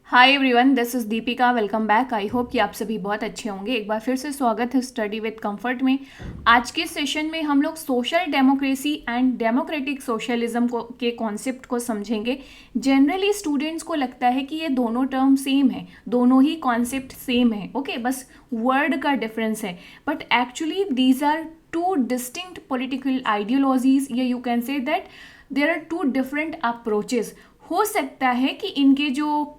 Hi everyone, this is Deepika. Welcome back. I hope कि आप सभी बहुत अच्छे होंगे। एक बार फिर से स्वागत है स्टडी विद कंफर्ट में। आज के सेशन में हम लोग social democracy and democratic socialism को के कॉन्सेप्ट को समझेंगे। जनरली स्टूडेंट्स को लगता है कि ये दोनों टर्म सेम है, दोनों ही कॉन्सेप्ट सेम है, ओके बस वर्ड का डिफरेंस है। But actually these are two distinct political ideologies, या you can say that there are two different approaches. हो सकता है कि इनके जो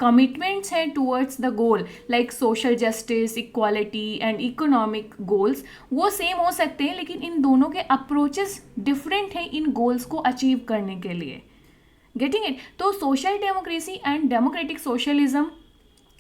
कमिटमेंट्स हैं towards the goal like social justice, equality and economic goals वो सेम हो सकते हैं, लेकिन इन दोनों के अप्रोचेस डिफरेंट हैं इन गोल्स को अचीव करने के लिए। Getting it? तो social democracy and democratic socialism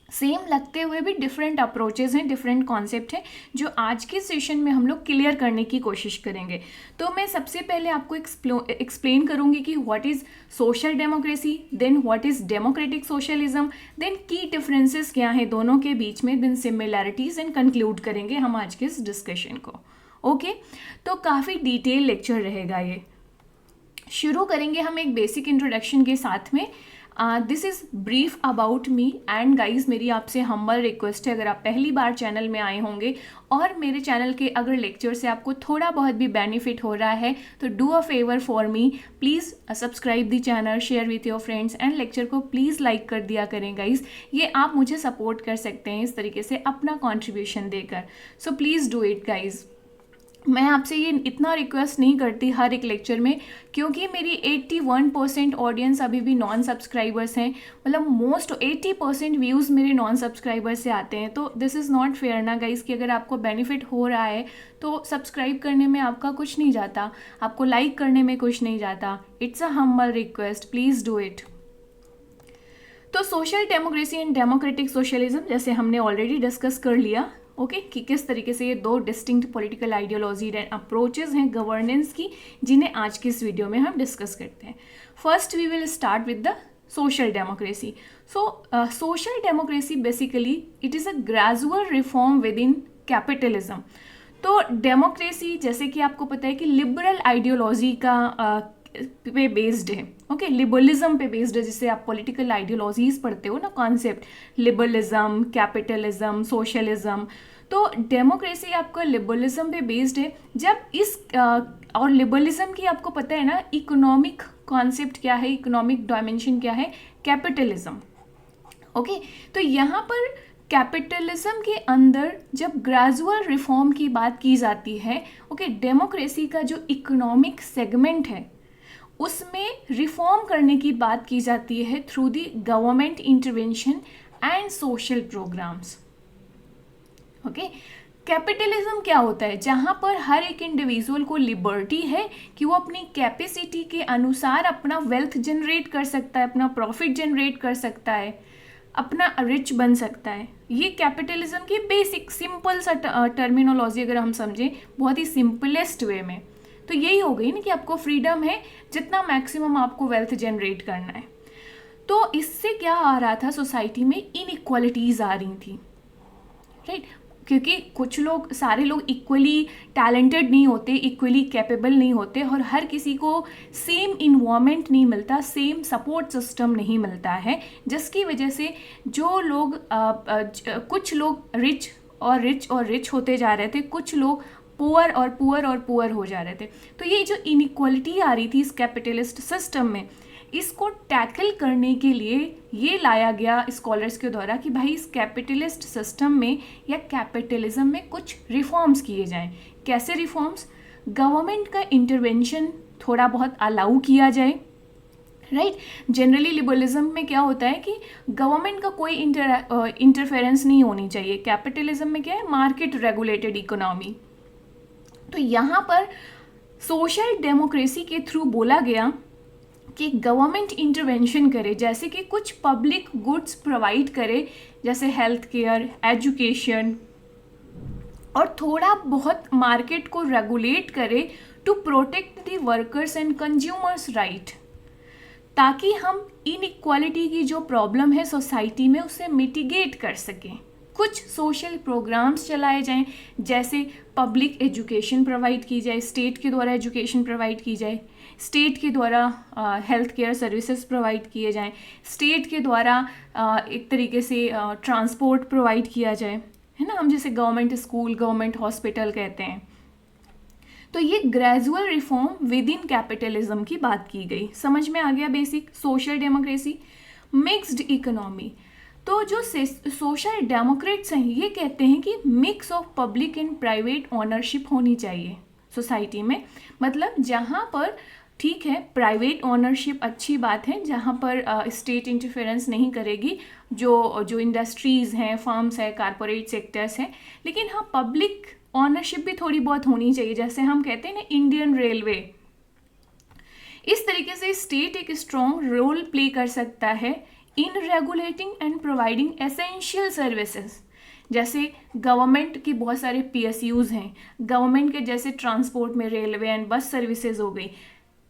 same लगते हुए भी डिफरेंट अप्रोचेज हैं, डिफरेंट कॉन्सेप्ट हैं, जो आज के सेशन में हम लोग क्लियर करने की कोशिश करेंगे। तो मैं सबसे पहले आपको एक्सप्लेन करूंगी कि what is social democracy, then what is democratic socialism, then की डिफरेंसेस क्या हैं दोनों के बीच में, देन सिमिलैरिटीज, एंड कंक्लूड करेंगे हम आज के इस डिस्कशन को। ओके तो काफ़ी डिटेल लेक्चर रहेगा ये। शुरू करेंगे हम एक बेसिक इंट्रोडक्शन के साथ में। This is brief about me and guys, मेरी आपसे हम्बल रिक्वेस्ट है, अगर आप पहली बार चैनल में आए होंगे और मेरे चैनल के अगर लेक्चर से आपको थोड़ा बहुत भी बेनिफिट हो रहा है तो do a favour for me, please subscribe the channel, share with your friends and lecture को प्लीज़ लाइक कर दिया करें गाइज। ये आप मुझे सपोर्ट कर सकते हैं इस तरीके से अपना कॉन्ट्रीब्यूशन देकर। So please do it guys. मैं आपसे ये इतना रिक्वेस्ट नहीं करती हर एक लेक्चर में, क्योंकि मेरी 81% ऑडियंस अभी भी नॉन सब्सक्राइबर्स हैं, मतलब मोस्ट 80% व्यूज़ मेरे नॉन सब्सक्राइबर्स से आते हैं। तो दिस इज़ नॉट फेयर ना गाइस, कि अगर आपको बेनिफिट हो रहा है तो सब्सक्राइब करने में आपका कुछ नहीं जाता, आपको लाइक करने में कुछ नहीं जाता। It's a humble request, please do it. तो social democracy and democratic socialism जैसे हमने ऑलरेडी डिस्कस कर लिया, ओके कि किस तरीके से ये दो distinct political ideology and approaches हैं गवर्नेंस की, जिन्हें आज की इस वीडियो में हम डिस्कस करते हैं। First we will start with the social democracy. So social democracy basically it is a gradual reform within capitalism. तो डेमोक्रेसी जैसे कि आपको पता है कि लिबरल आइडियोलॉजी का पे बेस्ड है, ओके लिबरलिज्म पे बेस्ड है। जिससे आप पॉलिटिकल आइडियोलॉजीज पढ़ते हो ना, कॉन्सेप्ट लिबरलिज्म, कैपिटलिज्म, सोशलिज्म, तो डेमोक्रेसी आपका लिबरलिज्म पे बेस्ड है। जब इस और लिबरलिज्म की आपको पता है ना इकोनॉमिक कॉन्सेप्ट क्या है, इकोनॉमिक डायमेंशन क्या है, कैपिटलिज्म। ओके तो यहाँ पर कैपिटलिज्म के अंदर जब ग्रेजुअल रिफॉर्म की बात की जाती है, ओके डेमोक्रेसी का जो इकोनॉमिक सेगमेंट है उसमें रिफॉर्म करने की बात की जाती है through the government intervention and social programmes. Okay capitalism क्या होता है? जहाँ पर हर एक इंडिविजुअल को लिबर्टी है कि वो अपनी कैपेसिटी के अनुसार अपना वेल्थ जनरेट कर सकता है, अपना प्रॉफिट जनरेट कर सकता है, अपना रिच बन सकता है। ये कैपिटलिज्म की बेसिक सिंपल सा टर्मिनोलॉजी अगर हम समझें बहुत ही सिंपलेस्ट वे में, तो यही हो गई ना कि आपको फ्रीडम है जितना मैक्सिमम आपको वेल्थ जनरेट करना है। तो इससे क्या आ रहा था, सोसाइटी में इनइक्वालिटीज़ आ रही थी, राइट? क्योंकि कुछ लोग, सारे लोग इक्वली टैलेंटेड नहीं होते, इक्वली कैपेबल नहीं होते, और हर किसी को सेम इन्वायरमेंट नहीं मिलता, सेम सपोर्ट सिस्टम नहीं मिलता है, जिसकी वजह से जो लोग कुछ लोग रिच और रिच होते जा रहे थे, कुछ लोग पुअर और पुअर हो जा रहे थे। तो ये जो इनइक्वालिटी आ रही थी इस कैपिटलिस्ट सिस्टम में, इसको टैकल करने के लिए ये लाया गया स्कॉलर्स के द्वारा कि भाई इस कैपिटलिस्ट सिस्टम में या कैपिटलिज्म में कुछ रिफॉर्म्स किए जाएं। कैसे रिफॉर्म्स? गवर्नमेंट का इंटरवेंशन थोड़ा बहुत अलाउ किया जाए, राइट? जनरली लिबरलिज्म में क्या होता है कि गवर्नमेंट का कोई इंटरफेरेंस नहीं होनी चाहिए। कैपिटलिज्म में क्या है? Market regulated economy. तो यहाँ पर सोशल डेमोक्रेसी के थ्रू बोला गया कि गवर्नमेंट इंटरवेंशन करे, जैसे कि कुछ पब्लिक गुड्स प्रोवाइड करे, जैसे हेल्थ केयर, एजुकेशन, और थोड़ा बहुत मार्केट को रेगुलेट करे to protect the workers and consumers right, ताकि हम इनइक्वालिटी की जो प्रॉब्लम है सोसाइटी में उसे मिटिगेट कर सकें, कुछ सोशल प्रोग्राम्स चलाए जाएं, जैसे पब्लिक एजुकेशन प्रोवाइड की जाए, स्टेट के द्वारा एजुकेशन प्रोवाइड की जाए, स्टेट के द्वारा हेल्थ केयर सर्विसेज प्रोवाइड किए जाएं, स्टेट के द्वारा एक तरीके से ट्रांसपोर्ट प्रोवाइड किया जाए, है ना, हम जैसे गवर्नमेंट स्कूल, गवर्नमेंट हॉस्पिटल कहते हैं। तो ये gradual reform within capitalism की बात की गई। समझ में आ गया basic social democracy. Mixed economy, तो जो सोशल डेमोक्रेट्स हैं ये कहते हैं कि mix of public and private ownership होनी चाहिए सोसाइटी में। मतलब जहाँ पर ठीक है प्राइवेट ओनरशिप अच्छी बात है, जहाँ पर स्टेट इंटरफेरेंस नहीं करेगी, जो इंडस्ट्रीज़ हैं, फर्म्स हैं, कारपोरेट सेक्टर्स हैं, लेकिन हाँ पब्लिक ओनरशिप भी थोड़ी बहुत होनी चाहिए। जैसे हम कहते हैं ना इंडियन रेलवे, इस तरीके से स्टेट एक स्ट्रॉन्ग रोल प्ले कर सकता है इन regulating and providing essential services. जैसे गवर्नमेंट की बहुत सारे PSUs हैं, गवर्नमेंट के जैसे ट्रांसपोर्ट में रेलवे एंड बस सर्विसेज हो गई,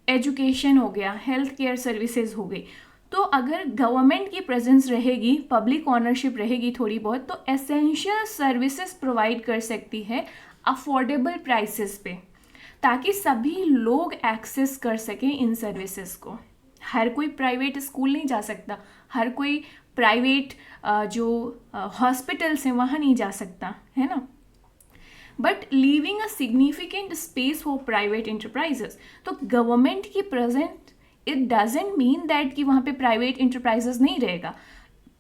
एजुकेशन हो गया, हेल्थ केयर सर्विसेज हो गई। तो अगर गवर्नमेंट की प्रेजेंस रहेगी, पब्लिक ओनरशिप रहेगी थोड़ी बहुत, तो एसेंशियल सर्विसेज प्रोवाइड कर सकती है अफोर्डेबल प्राइसेस पे, ताकि सभी लोग एक्सेस कर सकें इन सर्विसेज को। हर कोई प्राइवेट स्कूल नहीं जा सकता, हर कोई प्राइवेट जो हॉस्पिटल्स हैं वहाँ नहीं जा सकता, है ना, but leaving a significant space for private enterprises. तो गवर्नमेंट की present it doesn't mean that कि वहाँ पे प्राइवेट इंटरप्राइजेस नहीं रहेगा,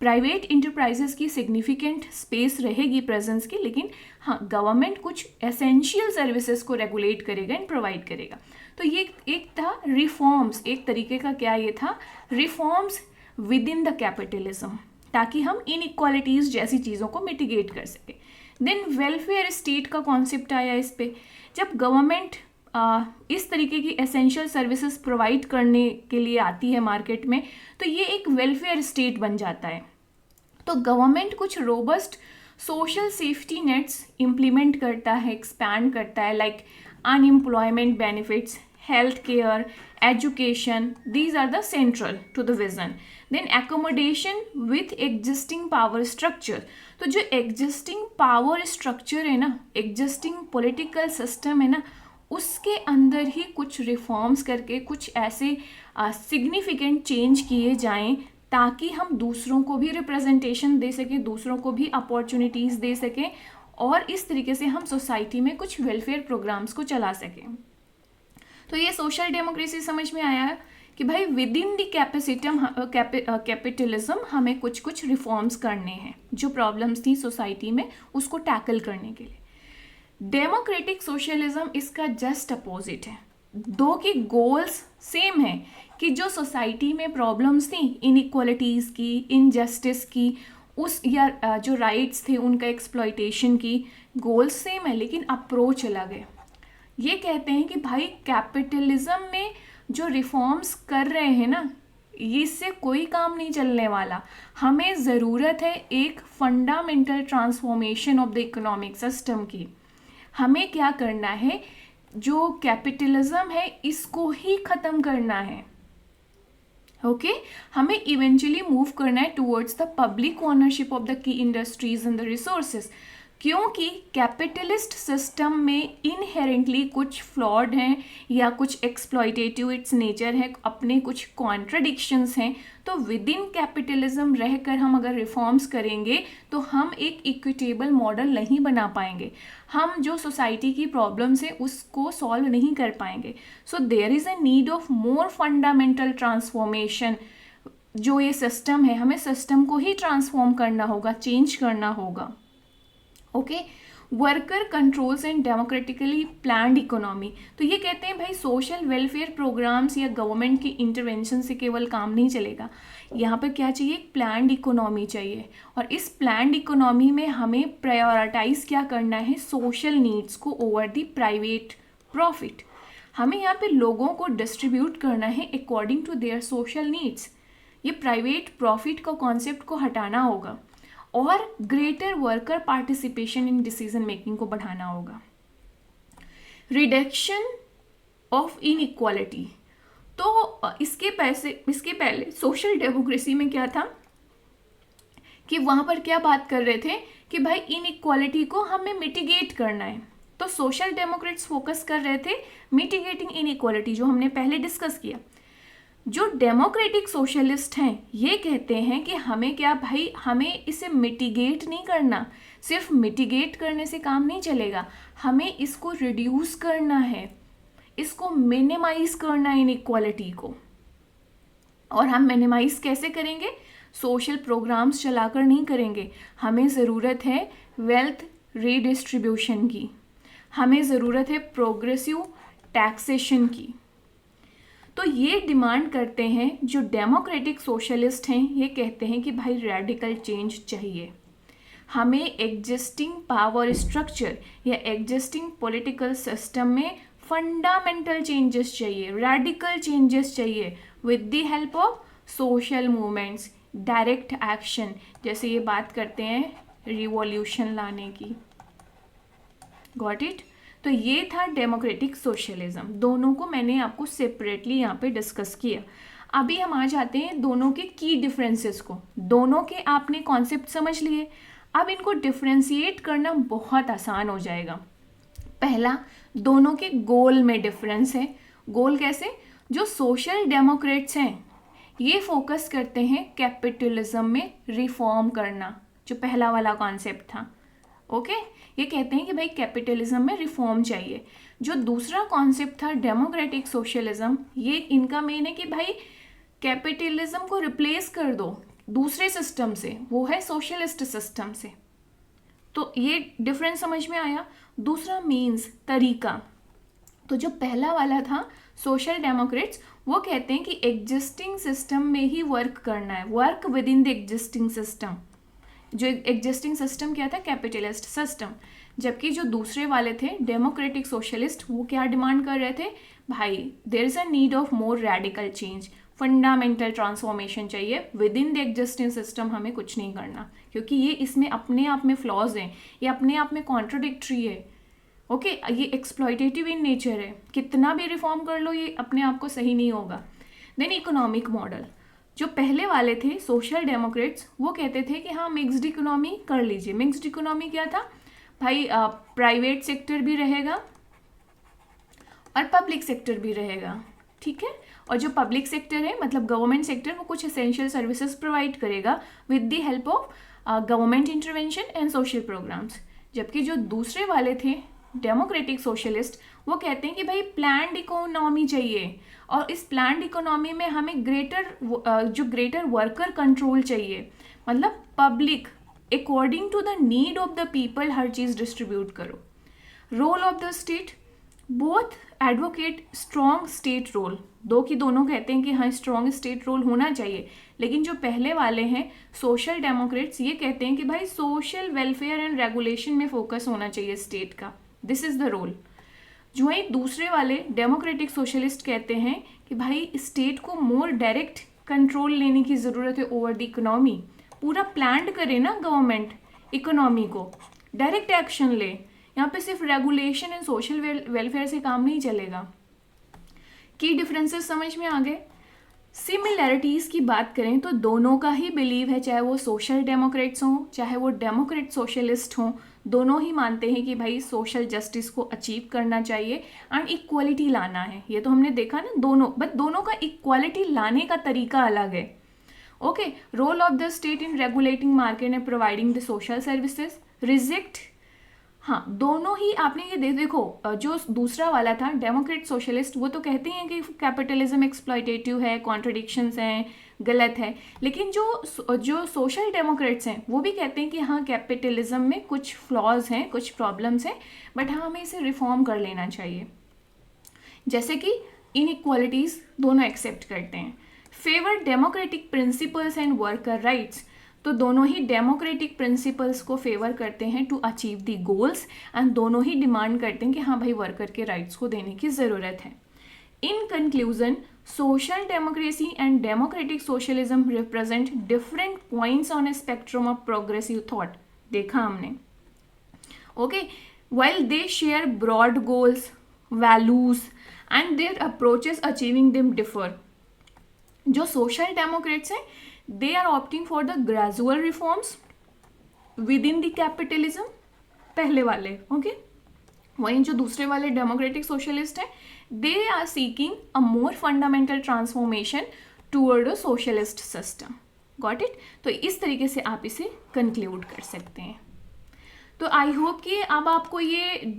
प्राइवेट इंटरप्राइजेस की सिग्निफिकेंट स्पेस रहेगी प्रेजेंस की, लेकिन हाँ गवर्नमेंट कुछ एसेंशियल सर्विसेज को रेगुलेट करेगा एंड प्रोवाइड करेगा। तो ये एक था रिफॉर्म्स, एक तरीके का क्या ये था, reforms within the capitalism, ताकि हम इनइक्वालिटीज़ जैसी चीज़ों को मिटिगेट कर सकें। देन वेलफेयर स्टेट का कॉन्सेप्ट आया इस पे। जब गवर्नमेंट इस तरीके की एसेंशियल सर्विसेज प्रोवाइड करने के लिए आती है मार्केट में, तो ये एक वेलफेयर स्टेट बन जाता है। तो गवर्नमेंट कुछ robust social safety nets implement करता है, एक्सपैंड करता है, like unemployment benefits, health care, education, these are the central to the vision. Then accommodation with existing power structure, तो जो एग्जिस्टिंग पावर स्ट्रक्चर है ना, एग्जिस्टिंग पॉलिटिकल सिस्टम है ना, उसके अंदर ही कुछ रिफॉर्म्स करके कुछ ऐसे सिग्निफिकेंट चेंज किए जाएं, ताकि हम दूसरों को भी रिप्रेजेंटेशन दे सकें, दूसरों को भी अपॉर्चुनिटीज़ दे सकें, और इस तरीके से हम सोसाइटी में कुछ वेलफेयर प्रोग्राम्स को चला सकें। तो ये सोशल डेमोक्रेसी समझ में आया है कि भाई विद इन द कैपिटलिज्म हमें कुछ कुछ रिफॉर्म्स करने हैं, जो प्रॉब्लम्स थी सोसाइटी में उसको टैकल करने के लिए। डेमोक्रेटिक सोशलिज्म इसका जस्ट अपोजिट है। दो के गोल्स सेम है कि जो सोसाइटी में प्रॉब्लम्स थी, इनइक्वालिटीज़ की, इनजस्टिस की, उस या जो राइट्स थे उनका एक्सप्लॉइटेशन की, गोल्स सेम है लेकिन अप्रोच अलग है। ये कहते हैं कि भाई कैपिटलिज्म में जो रिफॉर्म्स कर रहे हैं ना, इससे कोई काम नहीं चलने वाला। हमें ज़रूरत है एक fundamental transformation of the economic system की। हमें क्या करना है, जो कैपिटलिज्म है इसको ही ख़त्म करना है। ओके हमें इवेंचुअली मूव करना है towards the public ownership of the key industries and the resources, क्योंकि कैपिटलिस्ट सिस्टम में इनहेरेंटली कुछ फ्लॉड हैं या कुछ एक्सप्लॉइटेटिव इट्स नेचर है, अपने कुछ कॉन्ट्रडिक्शंस हैं। तो विद इन कैपिटलिज्म रहकर हम अगर रिफॉर्म्स करेंगे तो हम एक इक्विटेबल मॉडल नहीं बना पाएंगे, हम जो सोसाइटी की प्रॉब्लम्स है उसको सॉल्व नहीं कर पाएंगे। So there is a need of more fundamental transformation. जो ये सिस्टम है, हमें सिस्टम को ही ट्रांसफॉर्म करना होगा, चेंज करना होगा। Okay worker controls and democratically planned economy, तो ये कहते हैं भाई सोशल वेलफेयर प्रोग्राम्स या गवर्नमेंट की इंटरवेंशन से केवल काम नहीं चलेगा, यहाँ पर क्या चाहिए, एक प्लान्ड इकोनॉमी चाहिए। और इस प्लान्ड इकोनॉमी में हमें प्रायोरिटाइज क्या करना है, सोशल नीड्स को ओवर द प्राइवेट प्रॉफिट। हमें यहाँ पे लोगों को डिस्ट्रीब्यूट करना है according to their social needs. ये प्राइवेट प्रॉफिट का कॉन्सेप्ट को हटाना होगा और greater worker participation in decision making को बढ़ाना होगा। रिडक्शन ऑफ इनइक्वालिटी, तो इसके पहले सोशल डेमोक्रेसी में क्या था कि वहाँ पर क्या बात कर रहे थे कि भाई इनइक्वालिटी को हमें मिटिगेट करना है। तो सोशल डेमोक्रेट्स फोकस कर रहे थे मिटिगेटिंग इनइक्वालिटी, जो हमने पहले डिस्कस किया। जो डेमोक्रेटिक सोशलिस्ट हैं ये कहते हैं कि हमें क्या भाई, हमें इसे मिटिगेट नहीं करना, सिर्फ मिटिगेट करने से काम नहीं चलेगा, हमें इसको रिड्यूस करना है, इसको मिनिमाइज करना है इनइक्वालिटी को। और हम मिनिमाइज कैसे करेंगे? सोशल प्रोग्राम्स चलाकर नहीं करेंगे, हमें ज़रूरत है वेल्थ रीडिस्ट्रीब्यूशन की, हमें ज़रूरत है प्रोग्रेसिव टैक्सेशन की। तो ये डिमांड करते हैं जो डेमोक्रेटिक सोशलिस्ट हैं, ये कहते हैं कि भाई रेडिकल चेंज चाहिए, हमें एग्जिस्टिंग पावर स्ट्रक्चर या एग्जिस्टिंग पॉलिटिकल सिस्टम में फंडामेंटल चेंजेस चाहिए, रेडिकल चेंजेस चाहिए with the help of social movements, direct action, जैसे ये बात करते हैं रिवॉल्यूशन लाने की। Got it? तो ये था डेमोक्रेटिक सोशलिज्म। दोनों को मैंने आपको सेपरेटली यहाँ पे डिस्कस किया। अभी हम आ जाते हैं दोनों के की डिफरेंसेस को। दोनों के आपने कॉन्सेप्ट समझ लिए, अब इनको डिफ्रेंशिएट करना बहुत आसान हो जाएगा। पहला, दोनों के गोल में डिफरेंस है। गोल कैसे? जो सोशल डेमोक्रेट्स हैं ये फोकस करते हैं कैपिटलिज्म में रिफॉर्म करना, जो पहला वाला कॉन्सेप्ट था। ओके, ये कहते हैं कि भाई कैपिटलिज्म में रिफॉर्म चाहिए। जो दूसरा कॉन्सेप्ट था डेमोक्रेटिक सोशलिज्म, ये इनका मेन है कि भाई कैपिटलिज्म को रिप्लेस कर दो दूसरे सिस्टम से, वो है सोशलिस्ट सिस्टम से। तो ये डिफरेंस समझ में आया। दूसरा मीन्स, तरीका। तो जो पहला वाला था सोशल डेमोक्रेट्स, वो कहते हैं कि एग्जिस्टिंग सिस्टम में ही वर्क करना है, work with in the existing system. जो एग्जिस्टिंग सिस्टम क्या था? Capitalist system. जबकि जो दूसरे वाले थे डेमोक्रेटिक सोशलिस्ट, वो क्या डिमांड कर रहे थे? भाई there is a need of more radical change, fundamental transformation चाहिए within the existing system, हमें कुछ नहीं करना, क्योंकि ये इसमें अपने आप में फ्लॉज हैं, ये अपने आप में कॉन्ट्रोडिक्टरी है। ओके, ये एक्सप्लॉयटेटिव इन नेचर है, कितना भी रिफॉर्म कर लो ये अपने आप को सही नहीं होगा। देन इकोनॉमिक मॉडल, जो पहले वाले थे सोशल डेमोक्रेट्स, वो कहते थे कि हाँ मिक्स्ड इकोनॉमी कर लीजिए। मिक्स्ड इकोनॉमी क्या था भाई? प्राइवेट सेक्टर भी रहेगा और पब्लिक सेक्टर भी रहेगा, ठीक है। और जो पब्लिक सेक्टर है मतलब गवर्नमेंट सेक्टर, वो कुछ एसेंशियल सर्विसेज प्रोवाइड करेगा with the help of government intervention and social programs. जबकि जो दूसरे वाले थे डेमोक्रेटिक सोशलिस्ट, वो कहते हैं कि भाई प्लान्ड इकोनॉमी चाहिए, और इस प्लान्ड इकोनॉमी में हमें ग्रेटर वर्कर कंट्रोल चाहिए, मतलब public according to the need of the people हर चीज़ डिस्ट्रीब्यूट करो। Role of the state, both advocate strong state role, दो की दोनों कहते हैं कि हाँ स्ट्रॉन्ग स्टेट रोल होना चाहिए। लेकिन जो पहले वाले हैं सोशल डेमोक्रेट्स, ये कहते हैं कि भाई सोशल वेलफेयर एंड रेगुलेशन में फोकस होना चाहिए स्टेट का, दिस इज द रोल। जो है दूसरे वाले डेमोक्रेटिक सोशलिस्ट कहते हैं कि भाई स्टेट को मोर डायरेक्ट कंट्रोल लेने की ज़रूरत है ओवर द इकोनॉमी, पूरा प्लान्ड करे ना गवर्नमेंट इकोनॉमी को, डायरेक्ट एक्शन ले, यहाँ पे सिर्फ रेगुलेशन एंड सोशल वेलफेयर से काम नहीं चलेगा। की डिफरेंसेस समझ में आ गए। सिमिलैरिटीज़ की बात करें तो दोनों का ही बिलीव है, चाहे वो सोशल डेमोक्रेट्स हों चाहे वो डेमोक्रेट सोशलिस्ट हों, दोनों ही मानते हैं कि भाई सोशल जस्टिस को अचीव करना चाहिए एंड इक्वालिटी लाना है। ये तो हमने देखा ना दोनों, बट दोनों का इक्वालिटी लाने का तरीका अलग है। Okay, role of the state in regulating market and providing the social services, reject. हाँ, दोनों ही आपने ये देखो, जो दूसरा वाला था डेमोक्रेट सोशलिस्ट, वो तो कहते हैं कि कैपिटलिज्म एक्सप्लॉयटेटिव है, कॉन्ट्रडिक्शंस हैं, गलत है। लेकिन जो सोशल डेमोक्रेट्स हैं वो भी कहते हैं कि हाँ कैपिटलिज्म में कुछ फ्लॉज हैं, कुछ प्रॉब्लम्स हैं, बट हाँ हमें इसे रिफॉर्म कर लेना चाहिए। जैसे कि इनइक्वालिटीज़ दोनों एक्सेप्ट करते हैं। Favour democratic principles and worker rights, तो दोनों ही डेमोक्रेटिक प्रिंसिपल्स को फेवर करते हैं to achieve the goals, and दोनों ही डिमांड करते हैं कि हाँ भाई वर्कर के राइट्स को देने की ज़रूरत है। In conclusion, social democracy and democratic socialism represent different points on A spectrum of progressive thought. देखा हमने। Okay, while they share broad goals, values and their approaches achieving them differ। जो social democrats हैं they are opting for the gradual reforms within the capitalism, पहले वाले, okay. वहीं जो दूसरे वाले डेमोक्रेटिक सोशलिस्ट हैं, they are seeking a more fundamental transformation toward a socialist system. Got it? तो इस तरीके से आप इसे कंक्लूड कर सकते हैं। तो आई होप कि अब आपको ये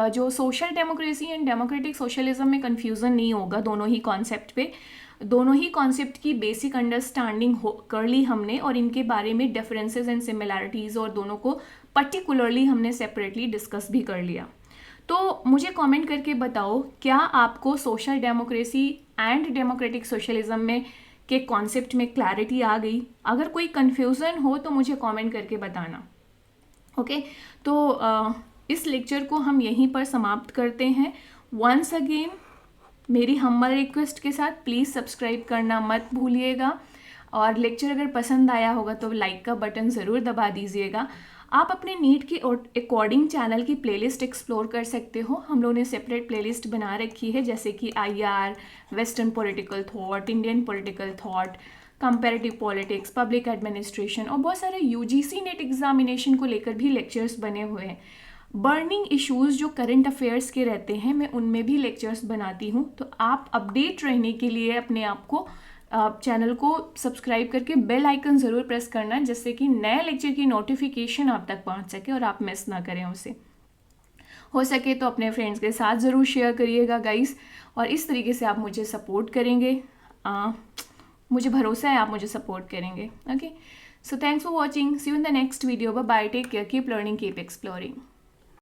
जो social democracy and democratic socialism में कन्फ्यूज़न नहीं होगा दोनों ही कॉन्सेप्ट पे। दोनों ही कॉन्सेप्ट की बेसिक अंडरस्टैंडिंग कर ली हमने, और इनके बारे में डिफरेंसेस एंड सिमिलैरिटीज़ और दोनों को पर्टिकुलरली हमने सेपरेटली डिस्कस भी कर लिया। तो मुझे कमेंट करके बताओ, क्या आपको social democracy and democratic socialism में के कॉन्सेप्ट में क्लैरिटी आ गई? अगर कोई कन्फ्यूज़न हो तो मुझे कमेंट करके बताना, ओके। तो इस लेक्चर को हम यहीं पर समाप्त करते हैं। वंस अगेन मेरी हम्बल रिक्वेस्ट के साथ प्लीज़ सब्सक्राइब करना मत भूलिएगा, और लेक्चर अगर पसंद आया होगा तो लाइक का बटन ज़रूर दबा दीजिएगा। आप अपने नीड के अकॉर्डिंग चैनल की प्लेलिस्ट एक्सप्लोर कर सकते हो। हम लोगों ने सेपरेट प्लेलिस्ट बना रखी है, जैसे कि IR, western political thought, Indian political thought, comparative politics, public administration, और बहुत सारे UGC नेट एग्जामिनेशन को लेकर भी लेक्चर्स बने हुए हैं। बर्निंग इश्यूज़ जो करंट अफेयर्स के रहते हैं, मैं उनमें भी लेक्चर्स बनाती हूँ। तो आप अपडेट रहने के लिए अपने आप को चैनल को सब्सक्राइब करके बेल आइकन ज़रूर प्रेस करना, जिससे कि नए लेक्चर की नोटिफिकेशन आप तक पहुँच सके और आप मिस ना करें उसे। हो सके तो अपने फ्रेंड्स के साथ ज़रूर शेयर करिएगा गाइस, और इस तरीके से आप मुझे सपोर्ट करेंगे। मुझे भरोसा है आप मुझे सपोर्ट करेंगे, okay. So thanks for watching, see you in the next video, bye bye, take care, keep learning, keep exploring.